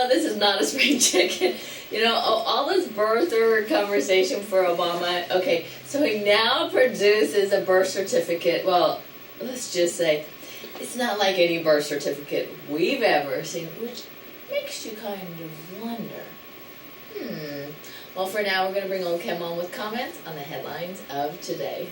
this is not a spring chicken. All this birther conversation for Obama. Okay, so he now produces a birth certificate. Well, let's just say it's not like any birth certificate we've ever seen, which makes you kind of wonder. Well, for now, we're going to bring Oldecam on with comments on the headlines of today.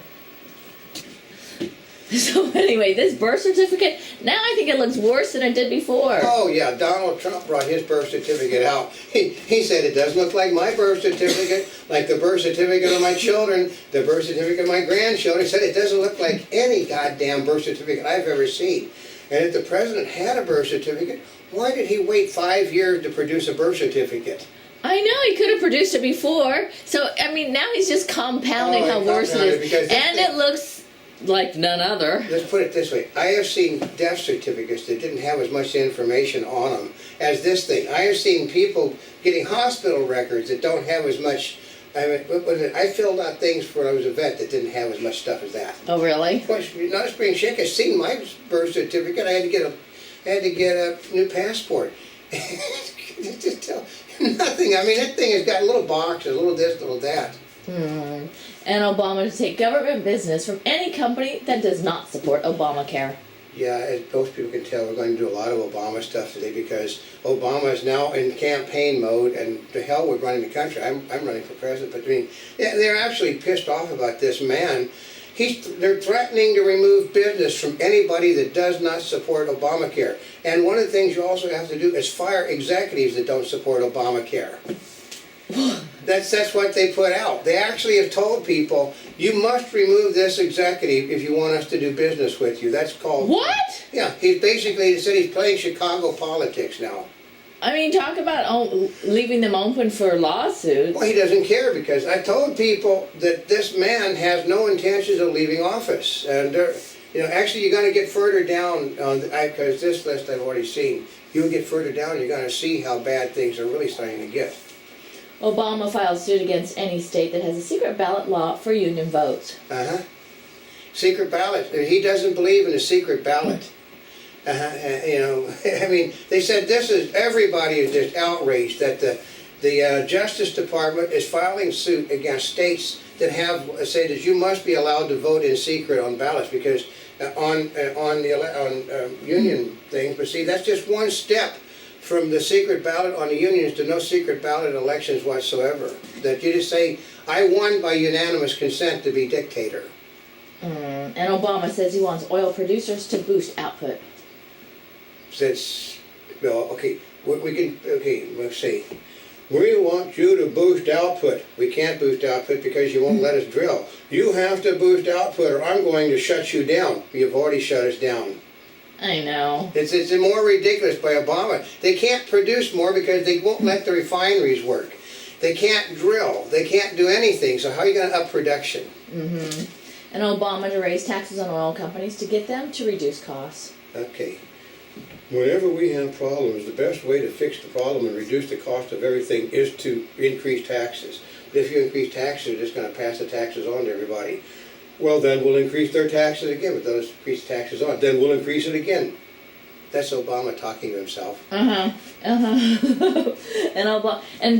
So anyway, this birth certificate, now I think it looks worse than it did before. Oh yeah, Donald Trump brought his birth certificate out. He said it doesn't look like my birth certificate, like the birth certificate of my children, the birth certificate of my grandchildren. He said it doesn't look like any goddamn birth certificate I've ever seen. And if the president had a birth certificate, why did he wait 5 years to produce a birth certificate? I know, he could have produced it before. So, I mean, now he's just compounding how worse it is. And it looks like none other. Let's put it this way. I have seen death certificates that didn't have as much information on them as this thing. I have seen people getting hospital records that don't have as much. I mean, what was it? I filled out things when I was a vet that didn't have as much stuff as that. Oh, really? Of course, not a spring chicken. I've seen my birth certificate. I had to get a new passport. Just tell nothing. I mean, that thing has got little boxes, little this, little that. And Obama to take government business from any company that does not support Obamacare. Yeah, as most people can tell, we're going to do a lot of Obama stuff today because Obama is now in campaign mode, and to hell with running the country. I'm running for president, but I mean, yeah, they're actually pissed off about this man. They're threatening to remove business from anybody that does not support Obamacare. And one of the things you also have to do is fire executives that don't support Obamacare. That's what they put out. They actually have told people, you must remove this executive if you want us to do business with you. That's called... What? Yeah, he said he's playing Chicago politics now. I mean, talk about leaving them open for lawsuits. Well, he doesn't care because I told people that this man has no intentions of leaving office. And, actually you're going to get further down, because this list I've already seen. You'll get further down, you're going to see how bad things are really starting to get. Obama filed suit against any state that has a secret ballot law for union votes. Secret ballot. He doesn't believe in a secret ballot. I mean, they said everybody is just outraged that the Justice Department is filing suit against states that say that you must be allowed to vote in secret on ballots because on union things. But see, that's just one step from the secret ballot on the unions to no secret ballot elections whatsoever. That you just say, I won by unanimous consent to be dictator. And Obama says he wants oil producers to boost output. Let's see. We want you to boost output. We can't boost output because you won't let us drill. You have to boost output or I'm going to shut you down. You've already shut us down. I know. It's more ridiculous by Obama. They can't produce more because they won't let the refineries work. They can't drill. They can't do anything. So how are you going to up production? And Obama to raise taxes on oil companies to get them to reduce costs. Okay. Whenever we have problems, the best way to fix the problem and reduce the cost of everything is to increase taxes. But if you increase taxes, you're just going to pass the taxes on to everybody. Well, then we'll increase their taxes again, but they'll increase taxes on. Then we'll increase it again. That's Obama talking to himself. And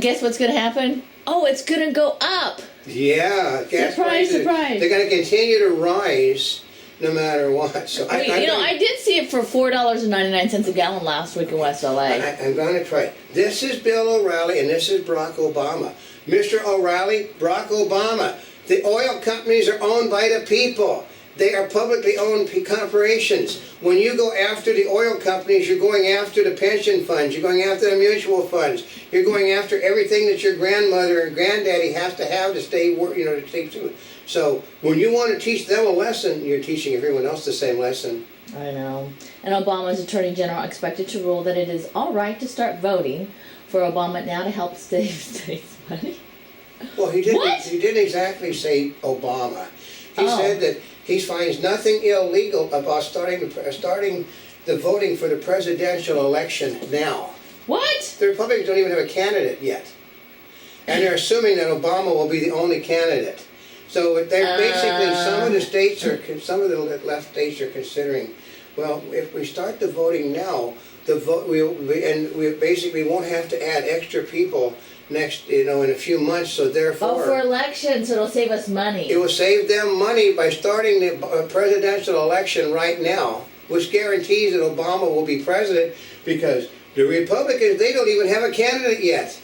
guess what's going to happen? Oh, it's going to go up. Yeah. Surprise, surprise. They're going to continue to rise no matter what. So I did see it for $4.99 a gallon last week in West LA. I'm going to try it. This is Bill O'Reilly and this is Barack Obama. Mr. O'Reilly, Barack Obama. The oil companies are owned by the people. They are publicly owned corporations. When you go after the oil companies, you're going after the pension funds. You're going after the mutual funds. You're going after everything that your grandmother and granddaddy has to have to stay, to stay through. So when you want to teach them a lesson, you're teaching everyone else the same lesson. I know. And Obama's Attorney General expected to rule that it is all right to start voting for Obama now to help save states money. Well, he didn't exactly say Obama. He said that he finds nothing illegal about starting the voting for the presidential election now. What? The Republicans don't even have a candidate yet. And they're assuming that Obama will be the only candidate. So they're basically, some of the left states are considering, well, if we start the voting now, the vote, we basically won't have to add extra people next, in a few months, so Oh, for therefore, elections, it'll save us money. it will save them money by starting the presidential election right now, which guarantees that Obama will be president, because the Republicans, they don't even have a candidate yet.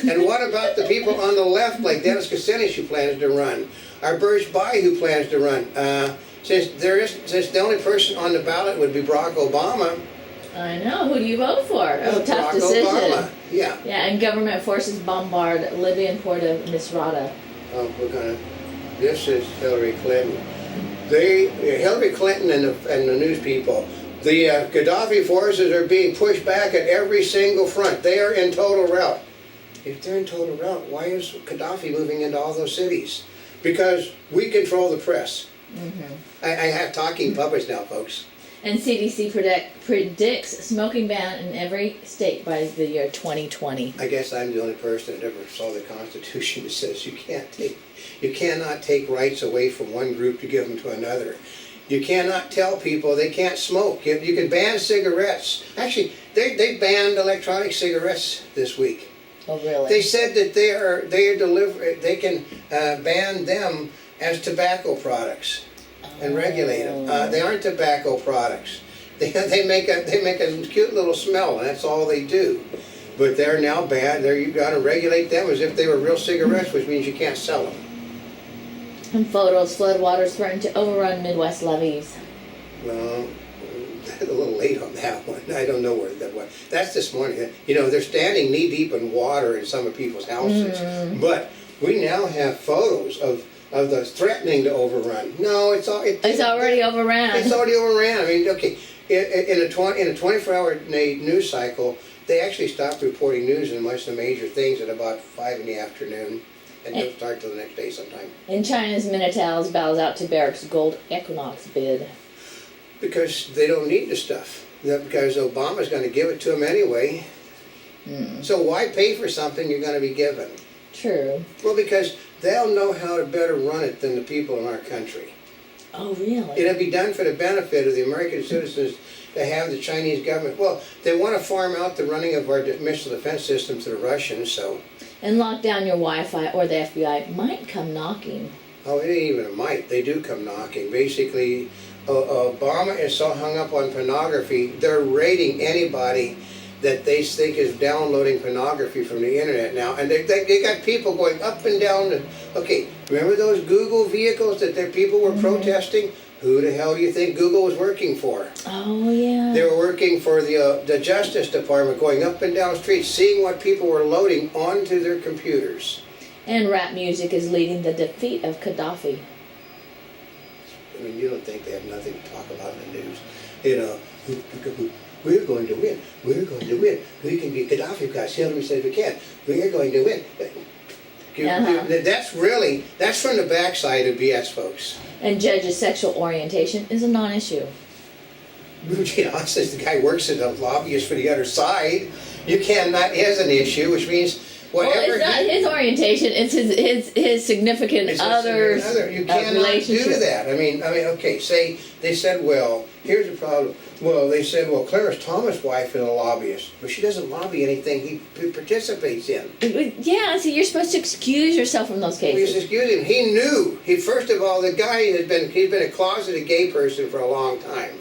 And what about the people on the left, like Dennis Kucinich, who plans to run, or Birch Bayh, who plans to run? Since the only person on the ballot would be Barack Obama. I know. Who do you vote for? Oh, tough Barack decision. Obama. Yeah. Yeah, and government forces bombard Libyan port of Misrata. Oh, this is Hillary Clinton. Hillary Clinton and the news people, the Gaddafi forces are being pushed back at every single front. They are in total rout. If they're in total rout, why is Gaddafi moving into all those cities? Because we control the press. Mm-hmm. I have talking puppets now, folks. And CDC predicts smoking ban in every state by the year 2020. I guess I'm the only person that ever saw the Constitution that says you cannot take rights away from one group to give them to another. You cannot tell people they can't smoke. You can ban cigarettes. Actually, they banned electronic cigarettes this week. Oh, really? They said that they can ban them as tobacco products and regulate them. They aren't tobacco products. They make a cute little smell, and that's all they do. But they're now banned. You've got to regulate them as if they were real cigarettes, which means you can't sell them. And photos, floodwaters threaten to overrun Midwest levees. Well, a little late on that one. I don't know where that was. That's this morning. They're standing knee deep in water in some of people's houses. But we now have photos of the threatening to overrun. No, it's already overran. It's already overran. I mean, okay, in a 24-hour news cycle, they actually stopped reporting news in most of the major things at about 5 in the afternoon. And don't start till the next day sometime. And China's Minotels bows out to Barrick's gold Equinox bid. Because they don't need the stuff. Because Obama's going to give it to them anyway. So why pay for something you're going to be given? True. Well, because they'll know how to better run it than the people in our country. Oh, really? It'll be done for the benefit of the American citizens to have the Chinese government. Well, they want to farm out the running of our missile defense system to the Russians, so... And lock down your Wi-Fi, or the FBI might come knocking. Oh, it ain't even a might. They do come knocking. Basically, Obama is so hung up on pornography, they're raiding anybody that they think is downloading pornography from the internet now. And they got people going up and down. Okay, remember those Google vehicles that their people were protesting? Who the hell do you think Google was working for? Oh, yeah. They were working for the Justice Department, going up and down streets, seeing what people were loading onto their computers. And rap music is leading the defeat of Gaddafi. I mean, you don't think they have nothing to talk about in the news. We're going to win. We're going to win. We can beat Gaddafi because Hillary said we can. We're going to win. That's from the backside of BS, folks. And judges' sexual orientation is a non-issue. Since the guy works as a lobbyist for the other side, that is an issue, which means whatever. Well, it's not his orientation; it's his significant other's You cannot relationship. do that. I mean, okay. Say they said, well, here's the problem. Well, they said, well, Clarence Thomas' wife is a lobbyist, but she doesn't lobby anything he participates in. Yeah, so you're supposed to excuse yourself from those cases. He's excusing. He knew. First of all, the guy he's been a closeted gay person for a long time,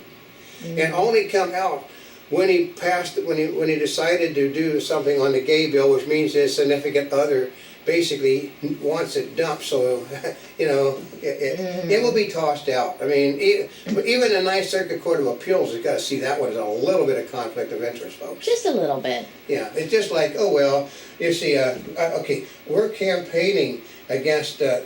and only come out when he decided to do something on the gay bill, which means his significant other basically wants it dumped, so it will be tossed out. I mean, even the Ninth Circuit Court of Appeals has got to see that one as a little bit of conflict of interest, folks. Just a little bit. Yeah, it's just like, oh well, you see, okay, we're campaigning against, the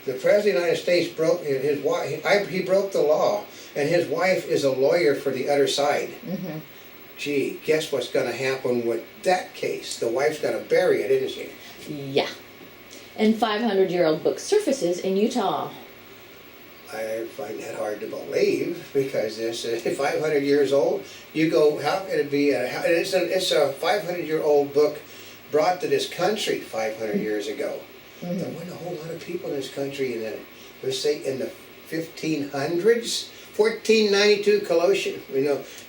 President of the United States broke his wife. He broke the law, and his wife is a lawyer for the other side. Mm-hmm. Gee, guess what's going to happen with that case? The wife's going to bury it, isn't she? Yeah. And 500-year-old book surfaces in Utah. I find that hard to believe, because this is 500 years old. You go, how can it be? It's a 500-year-old book brought to this country 500 years ago. There weren't a whole lot of people in this country in the 1500s 1492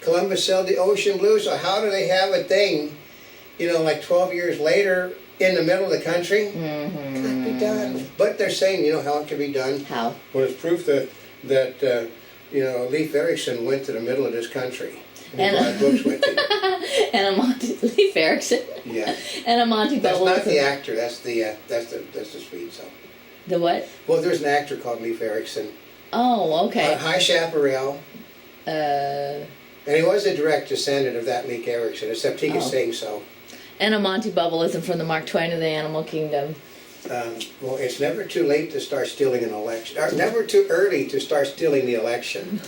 Columbus sailed the ocean blue, so how do they have a thing, like 12 years later in the middle of the country? Mm-hmm. Can't be done. But they're saying, how it can be done? How? Well, it's proof that Leif Erikson went to the middle of this country. And brought books with him. And a Monty, Leif Erikson. Yeah. And a Monty That's Bubble. not the actor, that's the Swede, so. The what? Well, there's an actor called Leif Erikson. Oh, okay. High Chaparral. Uh, And he was a direct descendant of that Leif Erikson, except he could sing so. and a Monty Bubble isn't from the Mark Twain of the Animal Kingdom. Well, it's never too late to start stealing an election. Or never too early to start stealing the election.